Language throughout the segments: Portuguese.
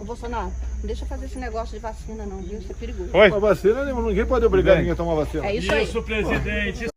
Ô Bolsonaro, não deixa fazer esse negócio de vacina não, viu? Isso é perigoso. Oi? A vacina, ninguém pode obrigar ninguém a tomar vacina. É isso aí. Isso, presidente.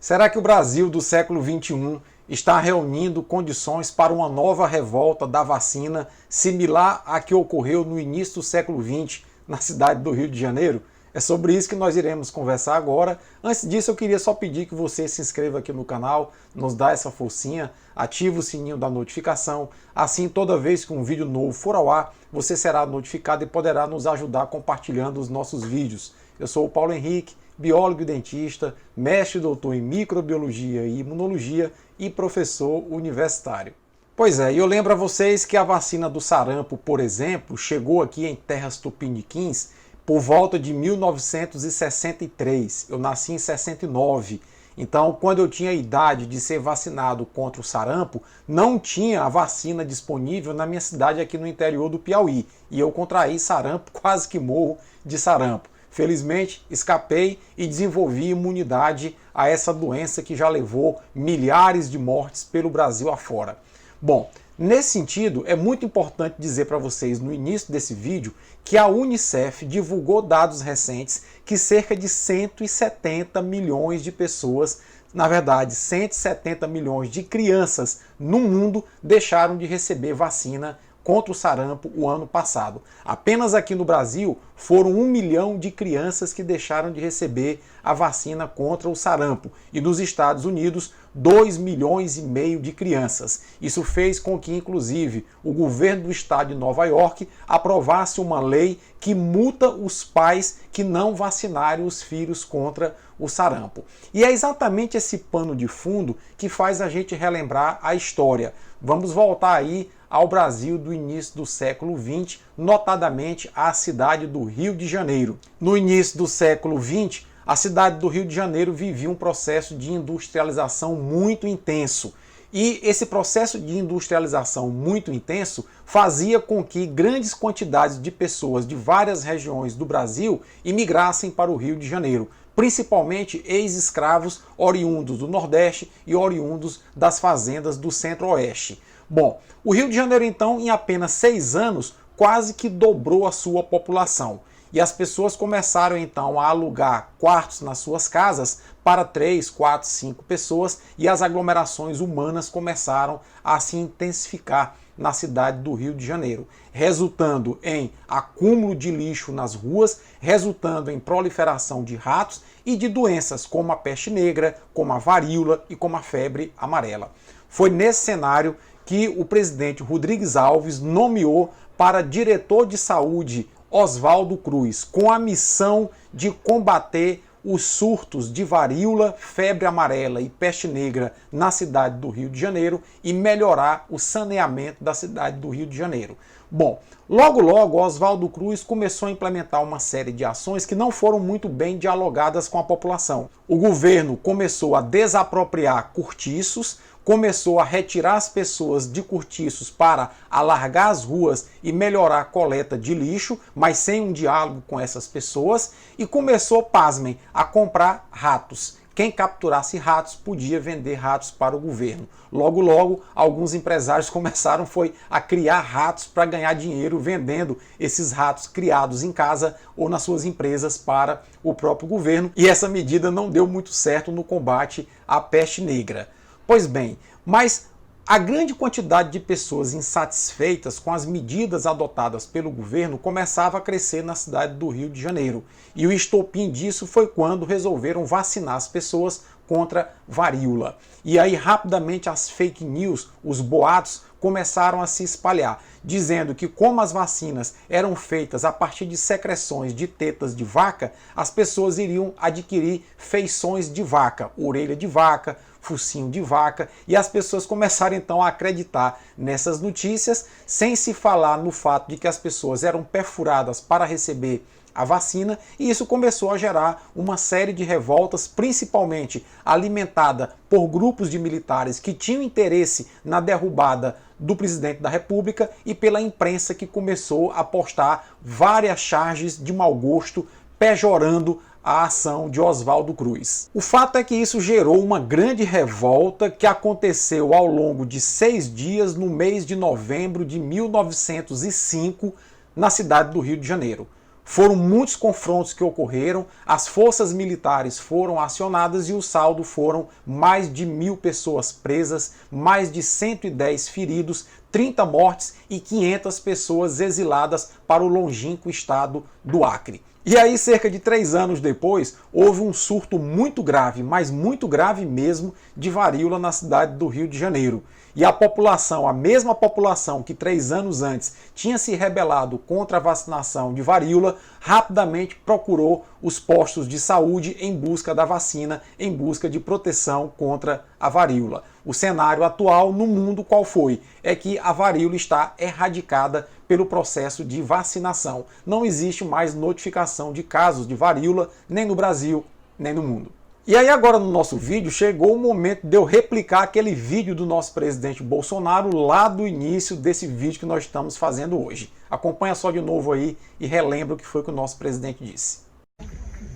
Será que o Brasil do século XXI está reunindo condições para uma nova revolta da vacina, similar à que ocorreu no início do século XX na cidade do Rio de Janeiro? É sobre isso que nós iremos conversar agora. Antes disso, eu queria só pedir que você se inscreva aqui no canal, nos dá essa forcinha, ativa o sininho da notificação. Assim, toda vez que um vídeo novo for ao ar, você será notificado e poderá nos ajudar compartilhando os nossos vídeos. Eu sou o Paulo Henrique, biólogo e dentista, mestre e doutor em microbiologia e imunologia e professor universitário. Pois é, e eu lembro a vocês que a vacina do sarampo, por exemplo, chegou aqui em terras tupiniquins por volta de 1963. Eu nasci em 69. Então, quando eu tinha a idade de ser vacinado contra o sarampo, não tinha a vacina disponível na minha cidade aqui no interior do Piauí. E eu contraí sarampo, quase que morro de sarampo. Felizmente, escapei e desenvolvi imunidade a essa doença que já levou milhares de mortes pelo Brasil afora. Bom, nesse sentido, é muito importante dizer para vocês no início desse vídeo que a Unicef divulgou dados recentes que cerca de 170 milhões de pessoas, na verdade 170 milhões de crianças no mundo deixaram de receber vacina contra o sarampo o ano passado. Apenas aqui no Brasil foram 1 milhão de crianças que deixaram de receber a vacina contra o sarampo. E nos Estados Unidos, 2,5 milhões de crianças. Isso fez com que, inclusive, o governo do estado de Nova York aprovasse uma lei que multa os pais que não vacinarem os filhos contra o sarampo. E é exatamente esse pano de fundo que faz a gente relembrar a história. Vamos voltar aí ao Brasil do início do século XX, notadamente à cidade do Rio de Janeiro. No início do século XX, a cidade do Rio de Janeiro vivia um processo de industrialização muito intenso. E esse processo de industrialização muito intenso fazia com que grandes quantidades de pessoas de várias regiões do Brasil imigrassem para o Rio de Janeiro, principalmente ex-escravos oriundos do Nordeste e oriundos das fazendas do Centro-Oeste. Bom, o Rio de Janeiro, então, em apenas 6 anos, quase que dobrou a sua população. E as pessoas começaram, então, a alugar quartos nas suas casas para 3, 4, 5 pessoas e as aglomerações humanas começaram a se intensificar na cidade do Rio de Janeiro, resultando em acúmulo de lixo nas ruas, resultando em proliferação de ratos e de doenças como a peste negra, como a varíola e como a febre amarela. Foi nesse cenário que o presidente Rodrigues Alves nomeou para diretor de saúde Oswaldo Cruz, com a missão de combater os surtos de varíola, febre amarela e peste negra na cidade do Rio de Janeiro e melhorar o saneamento da cidade do Rio de Janeiro. Bom, logo Oswaldo Cruz começou a implementar uma série de ações que não foram muito bem dialogadas com a população. O governo começou a desapropriar cortiços, começou a retirar as pessoas de cortiços para alargar as ruas e melhorar a coleta de lixo, mas sem um diálogo com essas pessoas, e começou, pasmem, a comprar ratos. Quem capturasse ratos podia vender ratos para o governo. Logo, alguns empresários começaram a criar ratos para ganhar dinheiro vendendo esses ratos criados em casa ou nas suas empresas para o próprio governo. E essa medida não deu muito certo no combate à peste negra. Pois bem, mas a grande quantidade de pessoas insatisfeitas com as medidas adotadas pelo governo começava a crescer na cidade do Rio de Janeiro. E o estopim disso foi quando resolveram vacinar as pessoas contra varíola. E aí rapidamente as fake news, os boatos, começaram a se espalhar, dizendo que como as vacinas eram feitas a partir de secreções de tetas de vaca, as pessoas iriam adquirir feições de vaca, orelha de vaca, focinho de vaca, e as pessoas começaram então a acreditar nessas notícias, sem se falar no fato de que as pessoas eram perfuradas para receber a vacina, e isso começou a gerar uma série de revoltas, principalmente alimentada por grupos de militares que tinham interesse na derrubada do presidente da República e pela imprensa que começou a postar várias charges de mau gosto, pejorando a ação de Oswaldo Cruz. O fato é que isso gerou uma grande revolta que aconteceu ao longo de 6 dias no mês de novembro de 1905 na cidade do Rio de Janeiro. Foram muitos confrontos que ocorreram, as forças militares foram acionadas e o saldo foram mais de 1.000 pessoas presas, mais de 110 feridos, 30 mortes e 500 pessoas exiladas para o longínquo estado do Acre. E aí, cerca de 3 anos depois, houve um surto muito grave, mas muito grave mesmo, de varíola na cidade do Rio de Janeiro. E a população, a mesma população que 3 anos antes tinha se rebelado contra a vacinação de varíola, rapidamente procurou os postos de saúde em busca da vacina, em busca de proteção contra a varíola. O cenário atual no mundo qual foi? É que a varíola está erradicada pelo processo de vacinação. Não existe mais notificação de casos de varíola, nem no Brasil, nem no mundo. E aí agora no nosso vídeo chegou o momento de eu replicar aquele vídeo do nosso presidente Bolsonaro lá do início desse vídeo que nós estamos fazendo hoje. Acompanha só de novo aí e relembra o que foi que o nosso presidente disse.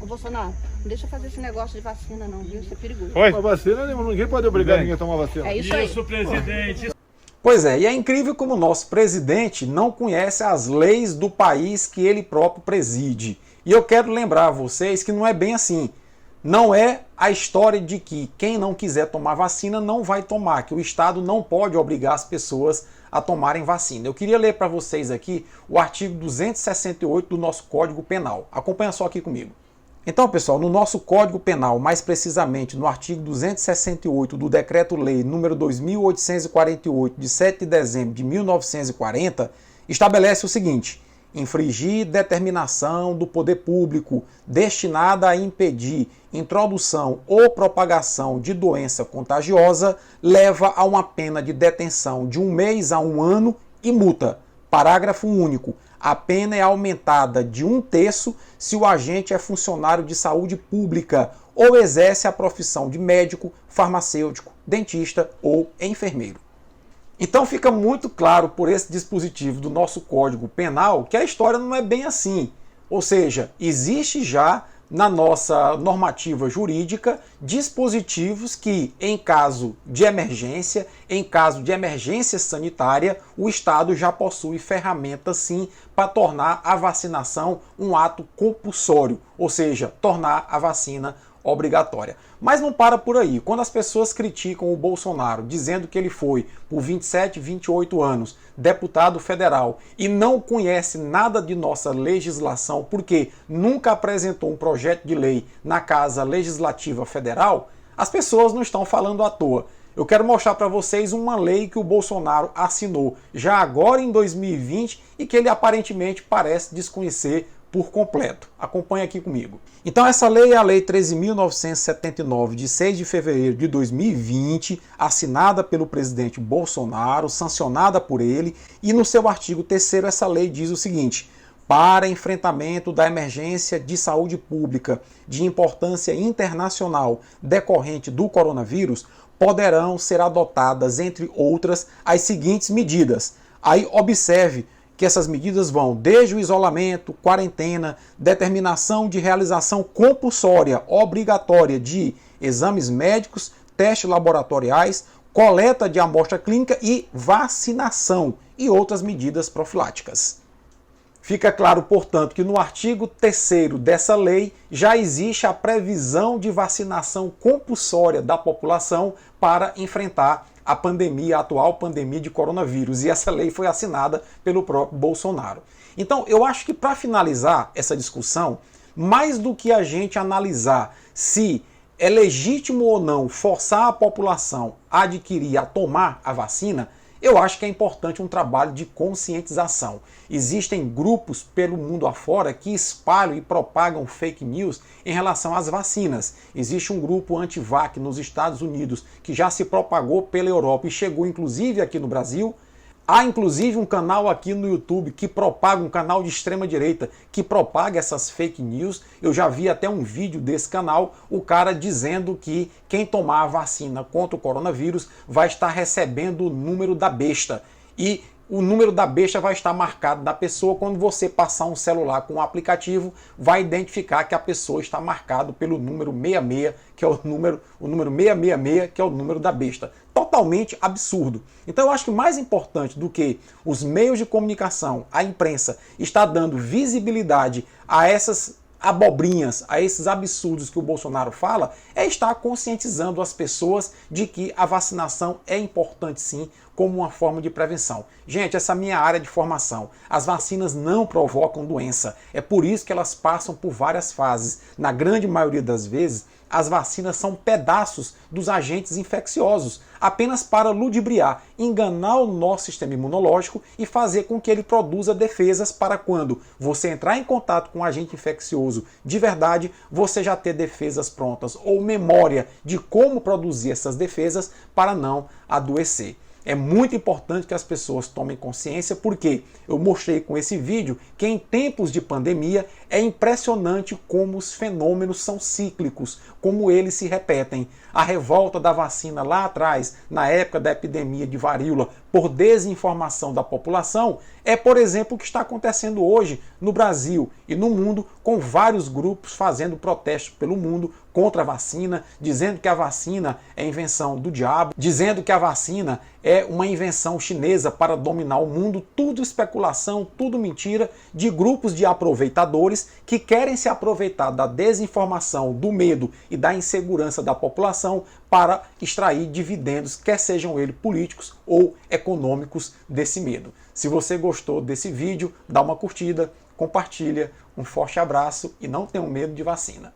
Ô Bolsonaro, não deixa fazer esse negócio de vacina não, viu? Isso é perigoso. Oi? Uma vacina, ninguém pode obrigar ninguém a tomar vacina. É isso aí. Isso, presidente. Pois é, e é incrível como o nosso presidente não conhece as leis do país que ele próprio preside. E eu quero lembrar a vocês que não é bem assim. Não é a história de que quem não quiser tomar vacina não vai tomar, que o Estado não pode obrigar as pessoas a tomarem vacina. Eu queria ler para vocês aqui o artigo 268 do nosso Código Penal. Acompanha só aqui comigo. Então, pessoal, no nosso Código Penal, mais precisamente no artigo 268 do Decreto-Lei número 2.848, de 7 de dezembro de 1940, estabelece o seguinte: infringir determinação do poder público destinada a impedir introdução ou propagação de doença contagiosa leva a uma pena de detenção de 1 mês a 1 ano e multa. Parágrafo único. A pena é aumentada de 1/3 se o agente é funcionário de saúde pública ou exerce a profissão de médico, farmacêutico, dentista ou enfermeiro. Então fica muito claro por esse dispositivo do nosso Código Penal que a história não é bem assim. Ou seja, existe já na nossa normativa jurídica dispositivos que, em caso de emergência sanitária, o Estado já possui ferramentas sim para tornar a vacinação um ato compulsório, ou seja, tornar a vacina obrigatória. Mas não para por aí. Quando as pessoas criticam o Bolsonaro dizendo que ele foi, por 27, 28 anos, deputado federal e não conhece nada de nossa legislação porque nunca apresentou um projeto de lei na Casa Legislativa Federal, as pessoas não estão falando à toa. Eu quero mostrar para vocês uma lei que o Bolsonaro assinou já agora em 2020 e que ele aparentemente parece desconhecer por completo. Acompanhe aqui comigo. Então essa lei é a Lei 13.979, de 6 de fevereiro de 2020, assinada pelo presidente Bolsonaro, sancionada por ele, e no seu artigo 3º essa lei diz o seguinte: para enfrentamento da emergência de saúde pública de importância internacional decorrente do coronavírus, poderão ser adotadas, entre outras, as seguintes medidas. Aí observe que essas medidas vão desde o isolamento, quarentena, determinação de realização compulsória, obrigatória de exames médicos, testes laboratoriais, coleta de amostra clínica e vacinação e outras medidas profiláticas. Fica claro, portanto, que no artigo 3º dessa lei já existe a previsão de vacinação compulsória da população para enfrentar a pandemia, a atual pandemia de coronavírus. E essa lei foi assinada pelo próprio Bolsonaro. Então, eu acho que para finalizar essa discussão, mais do que a gente analisar se é legítimo ou não forçar a população a adquirir, a tomar a vacina, eu acho que é importante um trabalho de conscientização. Existem grupos pelo mundo afora que espalham e propagam fake news em relação às vacinas. Existe um grupo anti-vac nos Estados Unidos que já se propagou pela Europa e chegou inclusive aqui no Brasil. Há inclusive um canal aqui no YouTube que propaga, um canal de extrema direita, que propaga essas fake news. Eu já vi até um vídeo desse canal, o cara dizendo que quem tomar a vacina contra o coronavírus vai estar recebendo o número da besta. E o número da besta vai estar marcado da pessoa. Quando você passar um celular com um aplicativo, vai identificar que a pessoa está marcado pelo número 66, que é o número 666, que é o número da besta. Totalmente absurdo. Então eu acho que mais importante do que os meios de comunicação, a imprensa, está dando visibilidade a essas abobrinhas, a esses absurdos que o Bolsonaro fala, é estar conscientizando as pessoas de que a vacinação é importante sim, como uma forma de prevenção. Gente, essa é a minha área de formação. As vacinas não provocam doença. É por isso que elas passam por várias fases. Na grande maioria das vezes, as vacinas são pedaços dos agentes infecciosos, apenas para ludibriar, enganar o nosso sistema imunológico e fazer com que ele produza defesas para quando você entrar em contato com um agente infeccioso de verdade, você já ter defesas prontas ou memória de como produzir essas defesas para não adoecer. É muito importante que as pessoas tomem consciência, porque eu mostrei com esse vídeo que em tempos de pandemia é impressionante como os fenômenos são cíclicos, como eles se repetem. A revolta da vacina lá atrás, na época da epidemia de varíola, por desinformação da população, é, por exemplo, o que está acontecendo hoje no Brasil e no mundo, com vários grupos fazendo protestos pelo mundo contra a vacina, dizendo que a vacina é invenção do diabo, dizendo que a vacina é uma invenção chinesa para dominar o mundo, tudo especulação, tudo mentira, de grupos de aproveitadores que querem se aproveitar da desinformação, do medo e da insegurança da população para extrair dividendos, quer sejam eles políticos ou econômicos, desse medo. Se você gostou desse vídeo, dá uma curtida, compartilha, um forte abraço e não tenham medo de vacina.